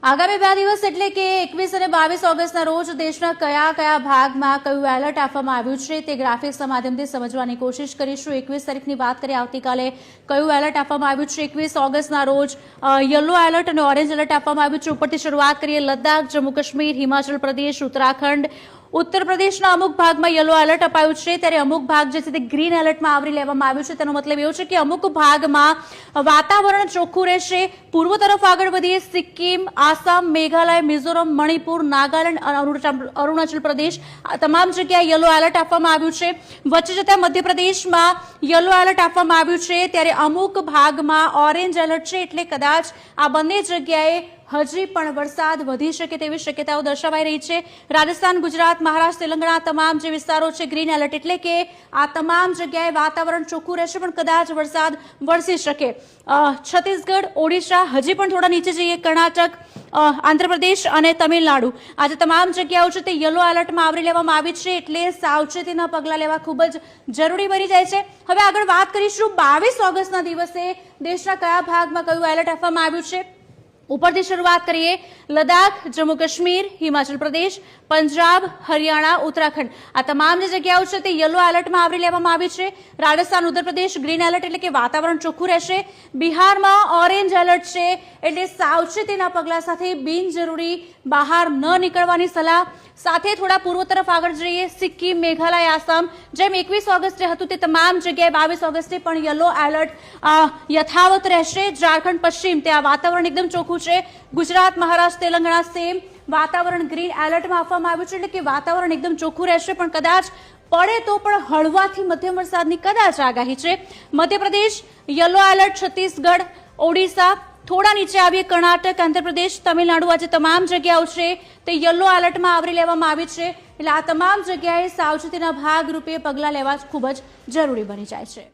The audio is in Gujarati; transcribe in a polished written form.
આગામી 2 દિવસ એટલે કે 21 અને 22 ઓગસ્ટના રોજ દેશના કયા ભાગમાં કયું એલર્ટ આપવામાં આવ્યું છે તે ગ્રાફિક્સના માધ્યમથી સમજવાની કોશિશ કરીશું। 21 તારીખની વાત કરીએ, આવતીકાલે કયું એલર્ટ આપવામાં આવ્યું છે। 21 ઓગસ્ટના રોજ યલો એલર્ટ અને ઓરેન્જ એલર્ટ આપવામાં આવ્યું છે। ઉપરથી શરૂઆત કરીએ, લદ્દાખ, જમ્મુ કાશ્મીર, હિમાચલ પ્રદેશ, ઉત્તરાખંડ, ઉત્તર પ્રદેશના અમુક ભાગમાં યલો એલર્ટ અપાયું છે, ત્યારે અમુક ભાગ જે છે તે ગ્રીન એલર્ટમાં આવરી લેવામાં આવ્યું છે। તેનો મતલબ એવો છે કે અમુક ભાગમાં વાતાવરણ ચોખ્ખું રહેશે। પૂર્વ તરફ આગળ વધીએ, સિક્કિમ, આસામ, મેઘાલય, મિઝોરમ, મણિપુર, નાગાલેન્ડ અને અરુણાચલ પ્રદેશ, આ તમામ જગ્યાએ યલો એલર્ટ આપવામાં આવ્યું છે। વચ્ચે જતા મધ્યપ્રદેશમાં યલો એલર્ટ આપવામાં આવ્યું છે, ત્યારે અમુક ભાગમાં ઓરેન્જ એલર્ટ છે, એટલે કદાચ આ બંને જગ્યાએ હજી પણ વરસાદ વધી શકે તેવી શક્યતાઓ દર્શાવાઈ રહી છે। રાજસ્થાન, ગુજરાત, મહારાષ્ટ્ર, તેલંગાણા તમામ જે વિસ્તારો છે ગ્રીન એલર્ટ, એટલે કે આ તમામ જગ્યાએ વાતાવરણ ચોખ્ખું રહેશે પણ કદાચ વરસાદ વરસી શકે। છત્તીસગઢ, ઓડિશા, હજી પણ થોડા નીચે જઈએ, કર્ણાટક, આંધ્રપ્રદેશ અને તમિલનાડુ, આજે તમામ જગ્યાઓ છે તે યલો એલર્ટમાં આવરી લેવામાં આવી છે, એટલે સાવચેતીના પગલાં લેવા ખૂબ જ જરૂરી બની જાય છે। હવે આગળ વાત કરીશું 22 ઓગસ્ટના દિવસે દેશના કયા ભાગમાં કયું એલર્ટ આપવામાં આવ્યું છે। ઉપરથી શરૂઆત કરીએ, લદ્દાખ, જમ્મુ કાશ્મીર, હિમાચલ પ્રદેશ, પંજાબ, હરિયાણા, ઉત્તરાખંડ, આ તમામ જે જગ્યાઓ છે તે યલો એલર્ટમાં આવરી લેવામાં આવી છે। રાજસ્થાન, ઉત્તર પ્રદેશ ગ્રીન એલર્ટ, એટલે કે વાતાવરણ ચોખ્ખું રહેશે। બિહારમાં ઓરેન્જ એલર્ટ છે, એટલે સાવચેતીના પગલા સાથે બિનજરૂરી બહાર ન નીકળવાની સલાહ। સાથે થોડા પૂર્વ તરફ આગળ જઈએ, સિક્કિમ, મેઘાલય, આસામ, જેમ 21 ઓગસ્ટે હતું તે તમામ જગ્યાએ 22 ઓગસ્ટે પણ યલો એલર્ટ યથાવત રહેશે। ઝારખંડ, પશ્ચિમ, ત્યાં વાતાવરણ એકદમ ચોખ્ખું છે। ગુજરાત, મહારાષ્ટ્ર, તેલંગાણા સેમ વાતાવરણ ગ્રીન એલર્ટમાં આપવામાં આવ્યું છે, એટલે કે વાતાવરણ એકદમ ચોખ્ખું રહેશે પણ કદાચ પડે તો પણ હળવાથી મધ્યમ વરસાદની કદાચ આગાહી છે। મધ્યપ્રદેશ યલો એલર્ટ, છત્તીસગઢ, ઓડિશા, થોડા નીચે આવીએ, કર્ણાટક, આંધ્રપ્રદેશ, તમિલનાડુ, આજે તમામ જગ્યાઓ છે તે યલો એલર્ટમાં આવરી લેવામાં આવી છે, એટલે આ તમામ જગ્યાએ સાવચેતીના ભાગરૂપે પગલાં લેવા ખૂબ જ જરૂરી બની જાય છે।